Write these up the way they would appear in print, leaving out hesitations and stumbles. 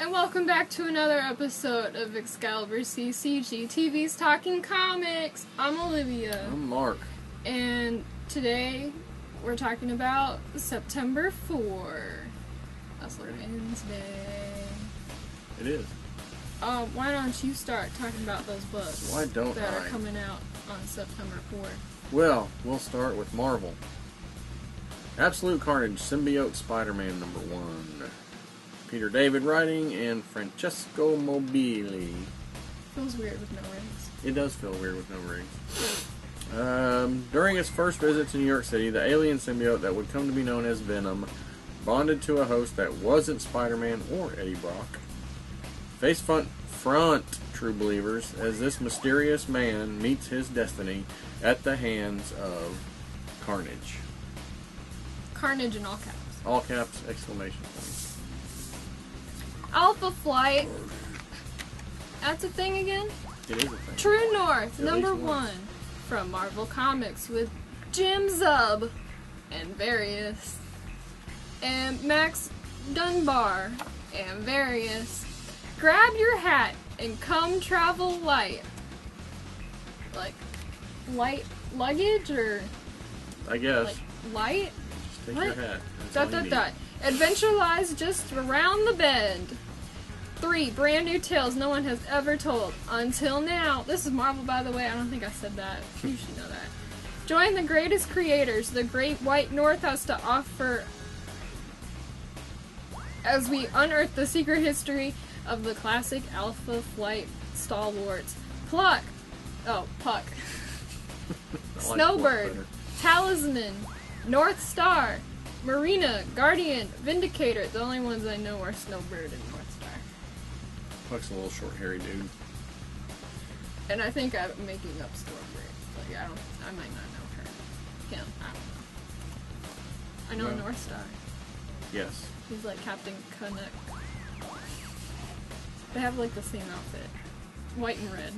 And welcome back to another episode of Excalibur CCG TV's Talking Comics. I'm Olivia. I'm Mark. And today we're talking about September 4. That's Wednesday. It is. Why don't you start talking about those books Why don't that I? are coming out on September 4? Well, we'll start with Marvel. Absolute Carnage, Symbiote Spider-Man #1. Peter David writing and Francesco Mobili. Feels weird with no rings. It does feel weird with no rings. During its first visit to New York City, the alien symbiote that would come to be known as Venom bonded to a host that wasn't Spider-Man or Eddie Brock. Face front, true believers, as this mysterious man meets his destiny at the hands of Carnage. Carnage in all caps. All caps, exclamation point. Alpha Flight. That's a thing again? It is a thing. True North, At number least once. 1 from Marvel Comics with Jim Zub and Various and Max Dunbar and Various. Grab your hat and come travel light. Like light luggage or I guess. like light? Just take what? your hat. That's all you need. Adventure lies just around the bend. 3 brand new tales no one has ever told until now. This is Marvel, by the way. I don't think I said that. You should know that. Join the greatest creators the Great White North has to offer as we unearth the secret history of the classic Alpha Flight stalwarts. Puck. I like Snowbird. better. Talisman. North Star. Marina, Guardian, Vindicator. The only ones I know are Snowbird and North Star. Puck's a little short, hairy dude. And I think I'm making up Snowbird. Like I might not know her. Him, I don't know. I know Well. North Star. Yes. He's like Captain Canuck. They have like the same outfit, white and red.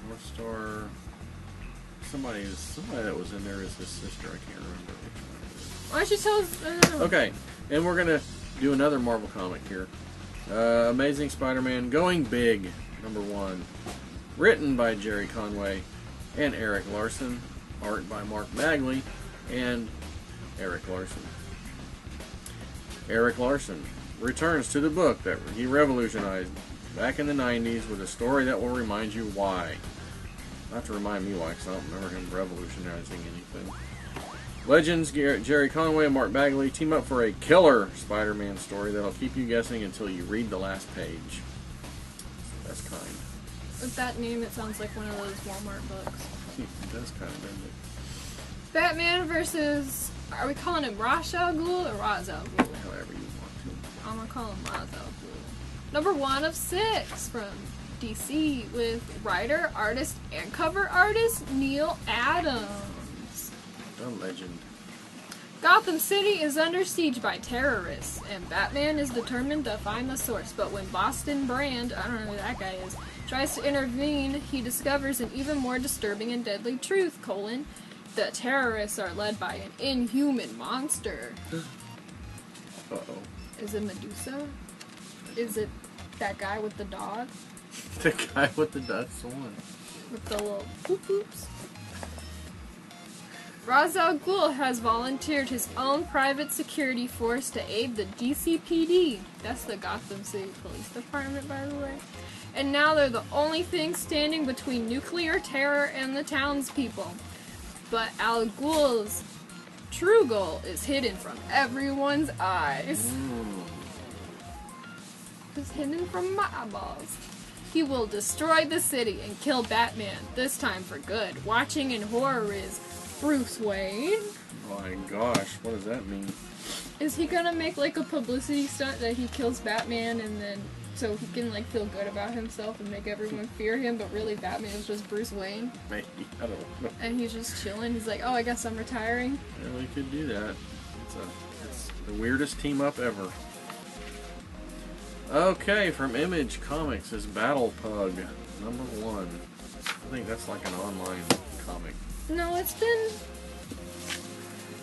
North Star. Somebody that was in there is his sister. I can't remember which one it is. Why don't you tell us? Okay, and we're gonna do another Marvel comic here. Amazing Spider-Man Going Big, #1. Written by Jerry Conway and Eric Larson. Art by Mark Bagley and Eric Larson. Eric Larson returns to the book that he revolutionized back in the 90s with a story that will remind you why. Not to remind me why, because I don't remember him revolutionizing anything. Legends Jerry Conway and Mark Bagley team up for a killer Spider-Man story that'll keep you guessing until you read the last page. That's kind. With that name, it sounds like one of those Walmart books. It does kind of, doesn't it? Batman versus. Are we calling him Ra's al Ghul or Ra's al Ghul? However you want to. I'm gonna call him Ra's al Ghul. #1 of 6 from DC with writer, artist, and cover artist Neil Adams. A legend. Gotham City is under siege by terrorists, and Batman is determined to find the source. But when Boston Brand, I don't know who that guy is, tries to intervene, he discovers an even more disturbing and deadly truth, the terrorists are led by an inhuman monster. Uh-oh. Is it Medusa? Is it that guy with the dog? The guy with the that's the one. With the little poop poops? Ra's al Ghul has volunteered his own private security force to aid the GCPD. That's the Gotham City Police Department, by the way. And now they're the only thing standing between nuclear terror and the townspeople. But Al Ghul's true goal is hidden from everyone's eyes. It's hidden from my eyeballs. He will destroy the city and kill Batman, this time for good. Watching in horror is Bruce Wayne. Oh my gosh, what does that mean? Is he gonna make like a publicity stunt that he kills Batman and then so he can like feel good about himself and make everyone fear him, but really Batman is just Bruce Wayne? Maybe, I don't know. And he's just chilling. He's like, oh, I guess I'm retiring. Yeah, we could do that. It's the weirdest team up ever. Okay, from Image Comics is BATTLEPUG, #1. I think that's like an online comic. No, it's been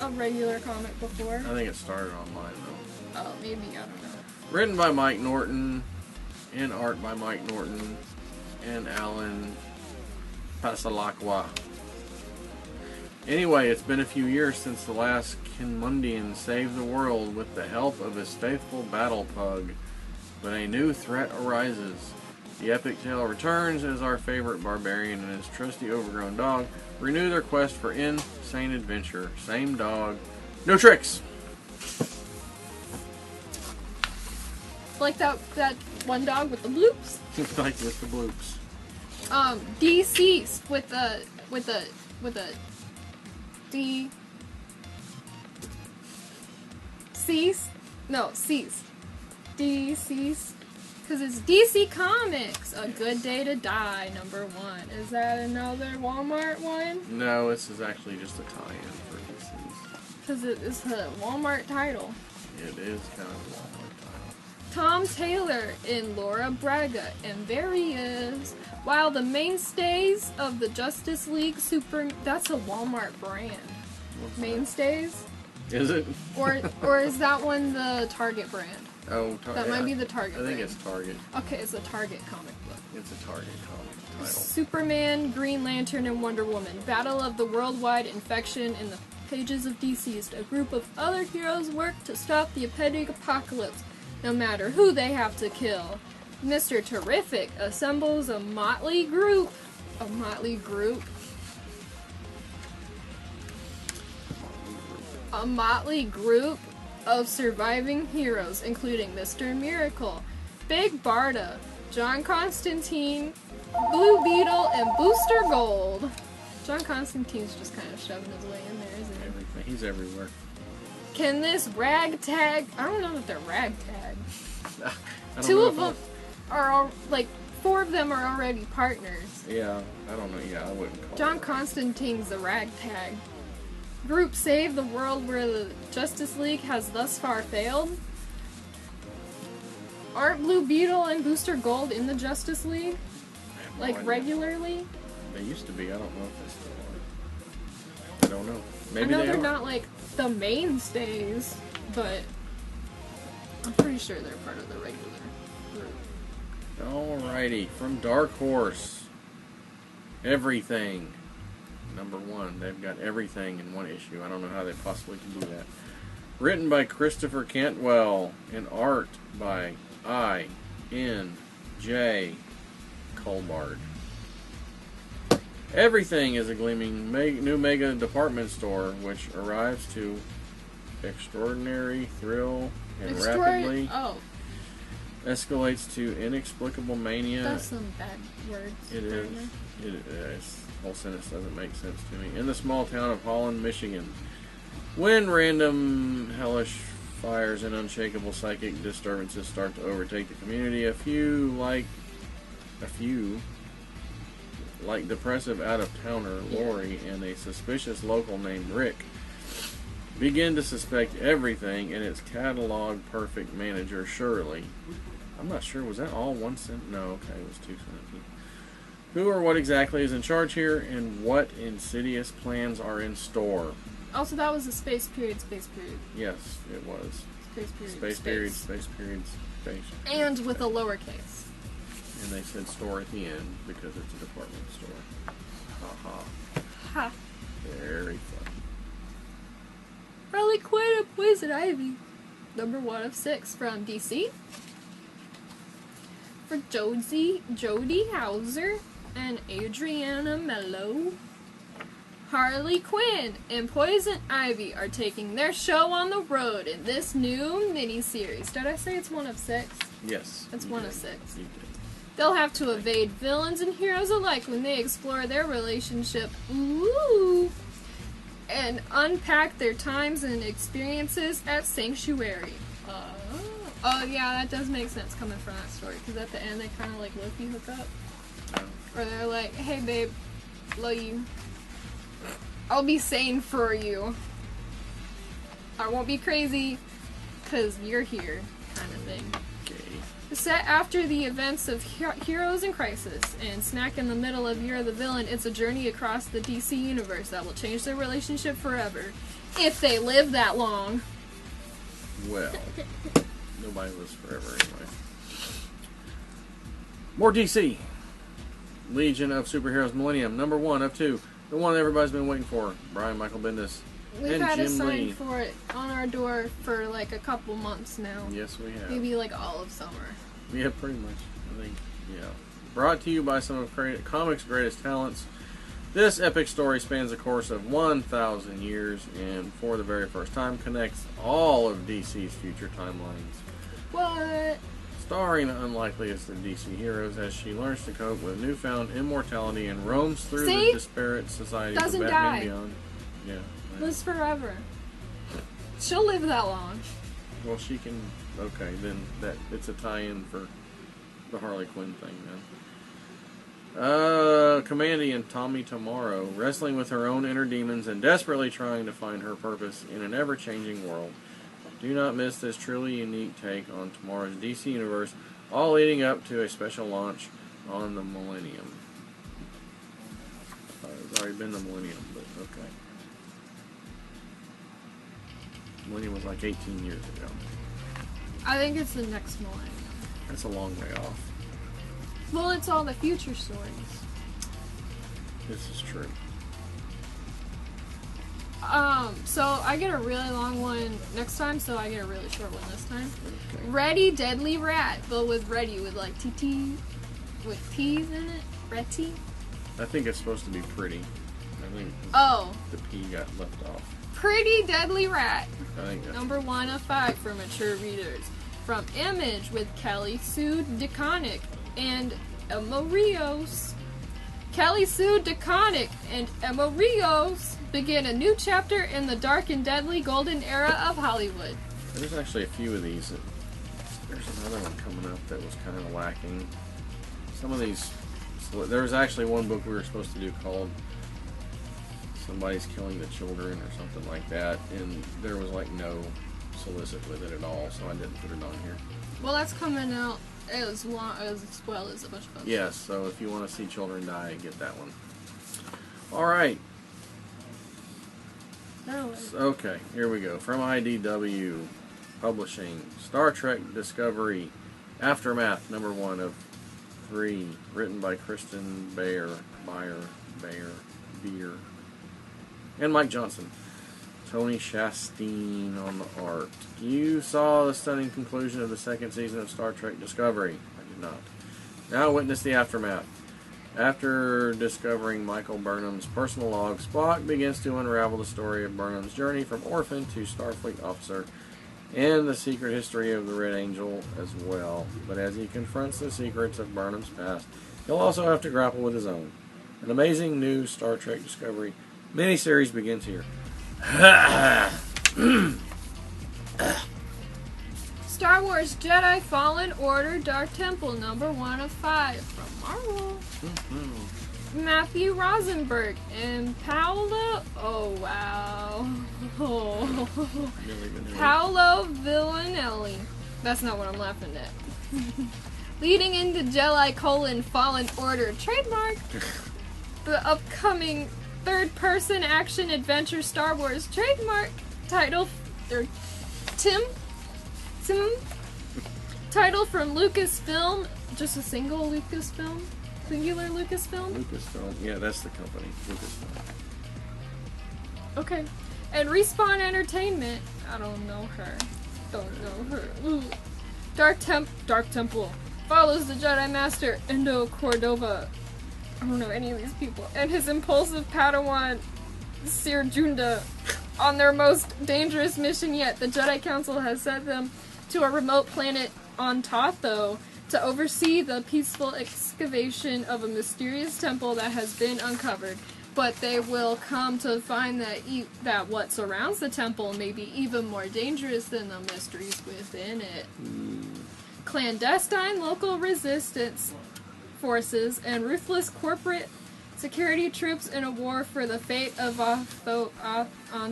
a regular comic before? I think it started online though. Oh, maybe, I don't know. Written by Mike Norton, and art by Mike Norton and Alan Pasalakwa. Anyway, it's been a few years since the last Kinmundian saved the world with the help of his faithful BATTLEPUG, but a new threat arises. The epic tale returns as our favorite barbarian and his trusty overgrown dog renew their quest for insane adventure. Same dog, no tricks! Like that one dog with the bloops? Like with the bloops. Deceased with a D. Cease? No, cease. Deceased. Because it's DC Comics. A Good Day to Die, #1. Is that another Walmart one? No, this is actually just a tie-in for DC's. Because it is a Walmart title. It is kind of a Walmart title. Tom Taylor in Laura Braga, and there he is. While the mainstays of the Justice League that's a Walmart brand. What's Mainstays? that? Is it? Or is that one the Target brand? Oh, That might be the Target I think brand. it's Target. Okay, it's a Target comic book. It's a Target comic title. Superman, Green Lantern, and Wonder Woman. Battle of the worldwide infection in the pages of Deceased. A group of other heroes work to stop the impending apocalypse, no matter who they have to kill. Mr. Terrific assembles a motley group. A motley group? A motley group of surviving heroes, including Mr. Miracle, Big Barda, John Constantine, Blue Beetle, and Booster Gold. John Constantine's just kind of shoving his way in there, isn't he? Everything. He's everywhere. Can this ragtag... I don't know that they're ragtag. I don't Two know of if them are all... Like, 4 of them are already partners. Yeah, I don't know. Yeah, I wouldn't call John it. Constantine's the ragtag. Group save the world where the Justice League has thus far failed. Aren't Blue Beetle and Booster Gold in the Justice League? I have no Like, idea. regularly? They used to be. I don't know if they still are. I don't know. Maybe I know they they're are. not, like, the mainstays, but I'm pretty sure they're part of the regular group. Alrighty, from Dark Horse. Everything. #1. They've got everything in one issue. I don't know how they possibly can do that. Written by Christopher Cantwell and art by I.N.J. Colbard. Everything is a gleaming new mega department store which arrives to extraordinary thrill and rapidly escalates to inexplicable mania. That's some bad words. It is. This whole sentence doesn't make sense to me. In the small town of Holland, Michigan, when random hellish fires and unshakable psychic disturbances start to overtake the community, a few like depressive out-of-towner Lori and a suspicious local named Rick begin to suspect everything in its catalog perfect manager Shirley. I'm not sure, was that all one sentence? No, okay, it was 2 sentences. Who or what exactly is in charge here, and what insidious plans are in store? Also, that was a space period. Yes, it was. Space period. Space period. And with a lowercase. And they said store at the end because it's a department store. Haha. Ha. Very funny. Harley Quinn and Poison Ivy. #1 of 6 from DC. For Jodie Hauser and Adriana Mello. Harley Quinn and Poison Ivy are taking their show on the road in this new miniseries. Did I say it's 1 of 6? Yes. It's you 1 did. of 6. You did. They'll have to evade villains and heroes alike when they explore their relationship. Ooh! And unpack their times and experiences at Sanctuary. Oh yeah, that does make sense coming from that story. Because at the end they kind of like Loki hook up. Or they're like, hey babe, love you. I'll be sane for you. I won't be crazy because you're here, kind of thing. Okay. Set after the events of Heroes in Crisis, and snack in the middle of You're the Villain, it's a journey across the DC universe that will change their relationship forever. If they live that long. Well, nobody lives forever anyway. More DC. Legion of Superheroes Millennium, number 1 of 2. The one everybody's been waiting for. Brian Michael Bendis We've and had a Jim sign Lee. for it on our door for like a couple months now. Yes, we have. Maybe like all of summer. Yeah, pretty much. I think, yeah. Brought to you by some of comics' greatest talents. This epic story spans a course of 1,000 years and, for the very first time, connects all of DC's future timelines. What? Starring the unlikeliest of DC heroes as she learns to cope with newfound immortality and roams through the disparate societies Doesn't of Batman die. Beyond. Yeah. Lives forever. She'll live that long. Well, she can. Okay, then it's a tie-in for the Harley Quinn thing then. Commandy and Tommy Tomorrow, wrestling with her own inner demons and desperately trying to find her purpose in an ever-changing world. Do not miss this truly unique take on tomorrow's DC Universe, all leading up to a special launch on the Millennium. It's already been the Millennium, but okay. Millennium was like 18 years ago. I think it's the next millennium. That's a long way off. Well, it's all the future stories. This is true. So I get a really long one next time, so I get a really short one this time. Okay. Ready Deadly Rat, but with ready with like TT with T's in it. Retty. I think it's supposed to be pretty. I think the P got left off. Pretty Deadly Rat. I think that's Number 1 of 5 for mature readers. From Image with Kelly Sue DeConnick and Emma Rios. Kelly Sue DeConnick and Emma Rios begin a new chapter in the dark and deadly golden era of Hollywood. There's actually a few of these. There's another one coming up that was kind of lacking. Some of these. There was actually one book we were supposed to do called Somebody's Killing the Children or something like that, and there was like no solicit with it at all, so I didn't put it on here. Well, that's coming out as well as a bunch of others. Yes, so if you want to see children die, get that one. Alright. Okay, here we go. From IDW Publishing, Star Trek Discovery Aftermath, number 1 of 3, written by Kristen Beer, and Mike Johnson. Tony Chastain on the art. You saw the stunning conclusion of the 2nd season of Star Trek Discovery. I did not. Now witness the aftermath. After discovering Michael Burnham's personal log, Spock begins to unravel the story of Burnham's journey from orphan to Starfleet officer and the secret history of the Red Angel as well. But as he confronts the secrets of Burnham's past, he'll also have to grapple with his own. An amazing new Star Trek Discovery miniseries begins here. Star Wars Jedi Fallen Order Dark Temple, number 1 of 5 from Marvel. Matthew Rosenberg and Paolo. Oh wow. Paolo Villanelli. That's not what I'm laughing at. Leading into Jedi: Fallen Order trademark. The upcoming third-person action adventure Star Wars trademark title, title from Lucasfilm, just a single Lucasfilm, singular Lucasfilm. Lucasfilm, yeah, that's the company. Lucasfilm. Okay, and Respawn Entertainment. I don't know her. Don't know her. Ooh. Dark Temple follows the Jedi Master Endo Cordova. I don't know any of these people. And his impulsive Padawan, Sir Junda, on their most dangerous mission yet. The Jedi Council has sent them to a remote planet on Tatho to oversee the peaceful excavation of a mysterious temple that has been uncovered. But they will come to find that what surrounds the temple may be even more dangerous than the mysteries within it. Clandestine local resistance forces and ruthless corporate security troops in a war for the fate of on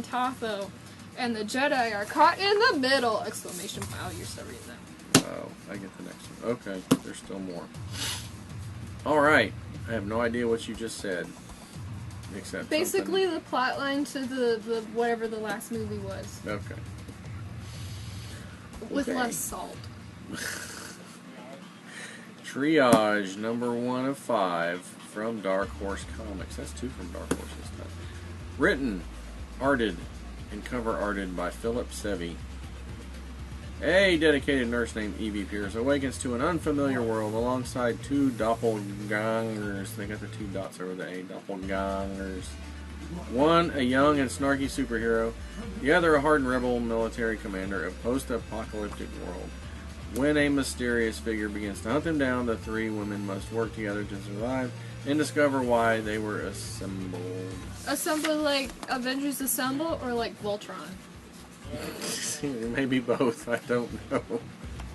Tatho, and the Jedi are caught in the middle! Exclamation! Wow, you're still reading that. Oh, I get the next one. Okay, there's still more. Alright, I have no idea what you just said. Except basically the plot line to the whatever the last movie was. Okay. With less salt. Triage, number 1 of 5 from Dark Horse Comics. That's 2 from Dark Horse this time. Written, arted, and cover arted by Philip Sevy. A dedicated nurse named Evie Pierce awakens to an unfamiliar world alongside 2 doppelgangers. They got the 2 dots over the A, doppelgangers. One, a young and snarky superhero. The other, a hardened rebel military commander of post-apocalyptic world. When a mysterious figure begins to hunt them down, the 3 women must work together to survive and discover why they were assembled. Assembled like Avengers Assemble or like Voltron? Maybe both, I don't know.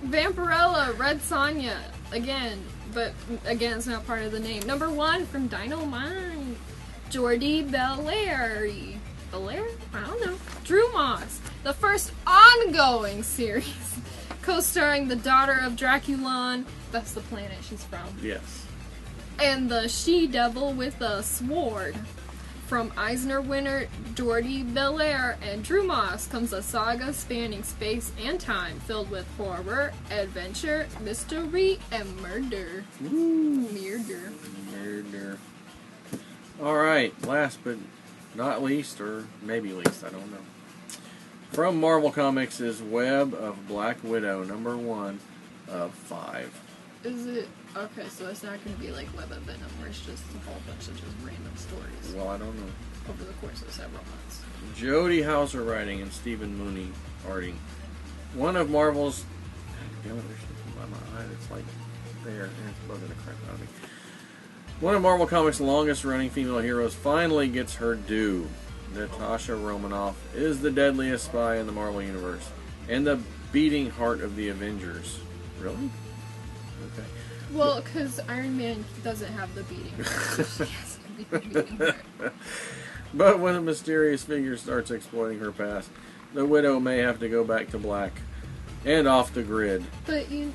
Vampirella, Red Sonja, again, but again it's not part of the name. Number 1 from Dynamite. Jordi Belair. Belair? I don't know. Drew Moss, the first ongoing series. Co-starring the daughter of Draculon, that's the planet she's from. Yes. And the she-devil with a sword. From Eisner winner Jordi Belair and Drew Moss comes a saga spanning space and time, filled with horror, adventure, mystery, and murder. Woo. Murder. Murder. Alright, last but not least, or maybe least, I don't know. From Marvel Comics is Web of Black Widow, number 1 of 5. Is it? Okay, so it's not going to be like Web of Venom, where it's just a whole bunch of just random stories. Well, I don't know. Over the course of several months. Jody Hauser writing and Stephen Mooney arting. One of Marvel's... Damn it, there's something by my eye that's like there, and it's bugging the crap out of me. One of Marvel Comics' longest running female heroes finally gets her due. Natasha Romanoff is the deadliest spy in the Marvel Universe, and the beating heart of the Avengers. Really? Okay. Well, because Iron Man doesn't have the beating heart. She has the beating heart. But when a mysterious figure starts exploiting her past, the Widow may have to go back to black and off the grid. But you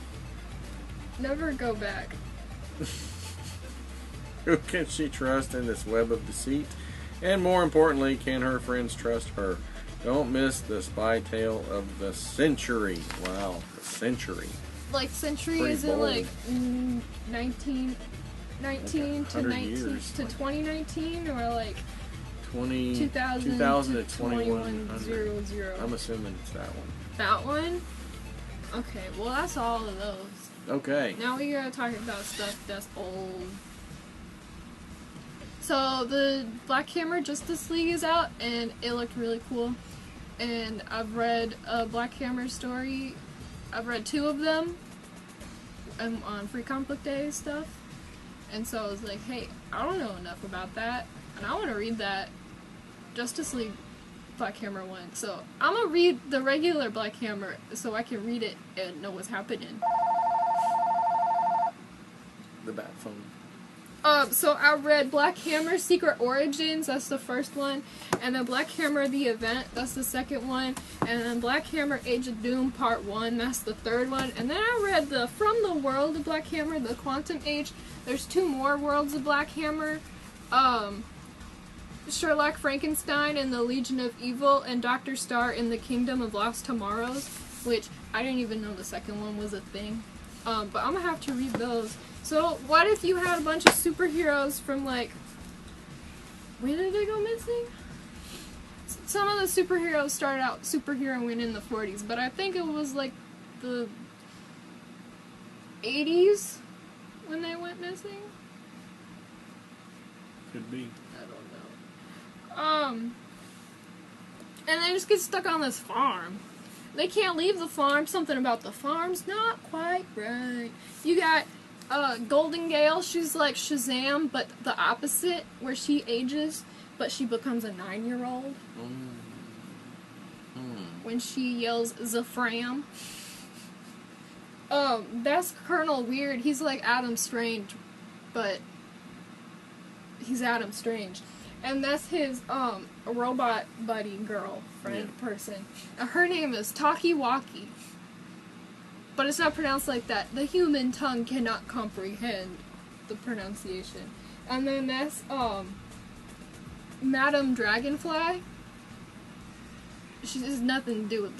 never go back. Who can she trust in this web of deceit? And more importantly, can her friends trust her? Don't miss the spy tale of the century. Wow, the century. Like century Pretty isn't bold. like 19 Like to 19 years, to like 2019 or like 2000 to 2100. 2100. I'm assuming it's that one. That one? Okay, well that's all of those. Okay. Now we gotta talk about stuff that's old. So the Black Hammer Justice League is out, and it looked really cool. And I've read a Black Hammer story. I've read 2 of them on Free Comic Book Day stuff. And so I was like, hey, I don't know enough about that, and I want to read that Justice League Black Hammer one. So I'm gonna read the regular Black Hammer so I can read it and know what's happening. The Bat Phone. So I read Black Hammer Secret Origins, that's the first one, and then Black Hammer The Event, that's the second one, and then Black Hammer Age of Doom Part 1, that's the third one, and then I read the From the World of Black Hammer, the Quantum Age. There's 2 more worlds of Black Hammer, Sherlock Frankenstein and the Legion of Evil, and Dr. Star in the Kingdom of Lost Tomorrows, which I didn't even know the second one was a thing. But I'm gonna have to read those. So, what if you had a bunch of superheroes from, like... When did they go missing? Some of the superheroes started out superheroing in the 40s, but I think it was, like, the 80s when they went missing? Could be. I don't know. And they just get stuck on this farm. They can't leave the farm. Something about the farm's not quite right. You got Golden Gale. She's like Shazam, but the opposite, where she ages, but she becomes a 9-year-old. When she yells Zafram. That's Colonel Weird. He's like Adam Strange, but he's Adam Strange. And that's his, robot buddy girlfriend person. Her name is Talkie-Walkie. But it's not pronounced like that. The human tongue cannot comprehend the pronunciation. And then that's, Madam Dragonfly. She has nothing to do with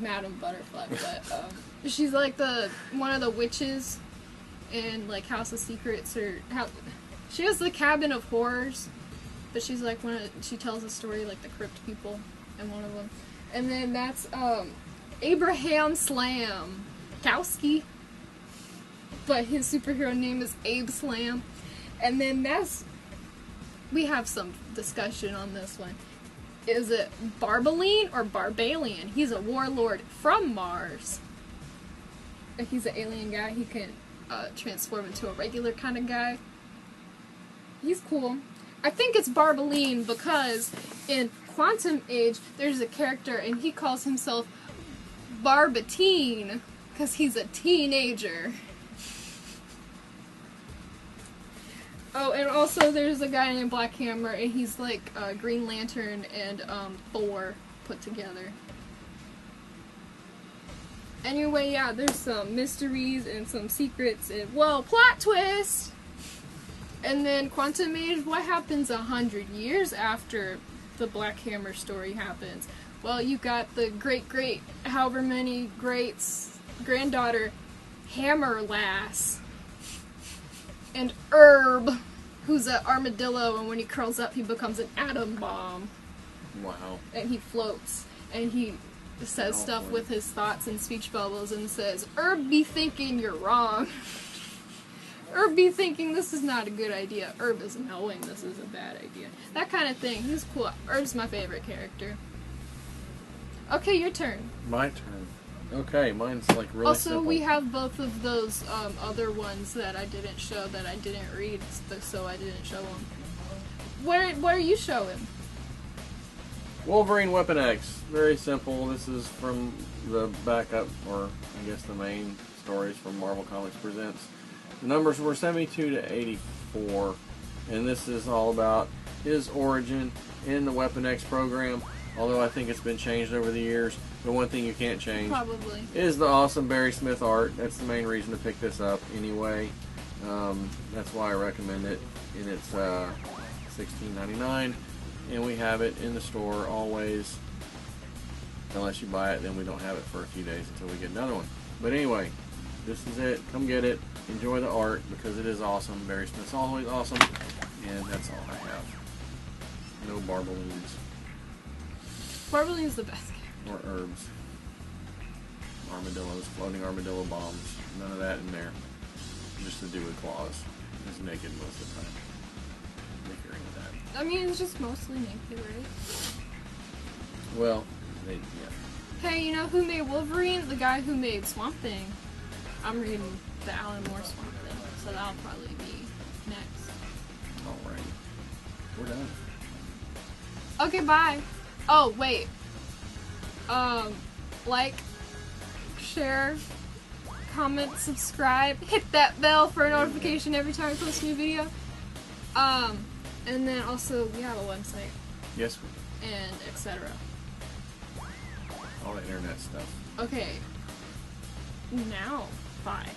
Madam Butterfly, but she's like one of the witches in like House of Secrets, or she has the Cabin of Horrors, but she's like she tells a story like the Crypt People in one of them, and then that's Abraham Slam Kowski, but his superhero name is Abe Slam, and then we have some discussion on this one. Is it Barbaline or Barbalian? He's a warlord from Mars. He's an alien guy. He can transform into a regular kind of guy. He's cool. I think it's Barbaline because in Quantum Age, there's a character and he calls himself Barbatine because he's a teenager. Oh, and also there's a guy named Black Hammer, and he's like Green Lantern and Thor put together. Anyway, yeah, there's some mysteries and some secrets, and, well, plot twist! And then Quantum Age, what happens 100 years after the Black Hammer story happens? Well, you got the great, however many greats, granddaughter, Hammer Lass. And Herb, who's an armadillo, and when he curls up, he becomes an atom bomb. Wow. And he floats, and he says stuff with his thoughts and speech bubbles, and says, Herb be thinking you're wrong. Herb be thinking this is not a good idea. Herb is knowing this is a bad idea. That kind of thing. He's cool. Herb's my favorite character. Okay, your turn. My turn. Okay, mine's like really simple. Also, we have both of those other ones that I didn't show, that I didn't read, so I didn't show them. What are you showing? Wolverine Weapon X. Very simple. This is from the backup, or I guess the main stories from Marvel Comics Presents. The numbers were 72 to 84, and this is all about his origin in the Weapon X program, although I think it's been changed over the years. The one thing you can't change is the awesome Barry Smith art. That's the main reason to pick this up anyway. That's why I recommend it. And it's $16.99, and we have it in the store always. Unless you buy it, then we don't have it for a few days until we get another one. But anyway, this is it. Come get it. Enjoy the art because it is awesome. Barry Smith's always awesome, and that's all I have. No Barbalines. Barbaline's the best. Or herbs. Armadillos, floating armadillo bombs. None of that in there. Just the dude with claws. He's naked most of the time. Make her into that. I mean, it's just mostly naked, right? Well, yeah. Hey, you know who made Wolverine? The guy who made Swamp Thing. I'm reading the Alan Moore Swamp Thing, so that'll probably be next. Alright. We're done. Okay, bye. Oh, wait. Like, share, comment, subscribe, hit that bell for a notification every time I post a new video. And then also, we have a website. Yes. And etc. All the internet stuff. Okay. Now, bye.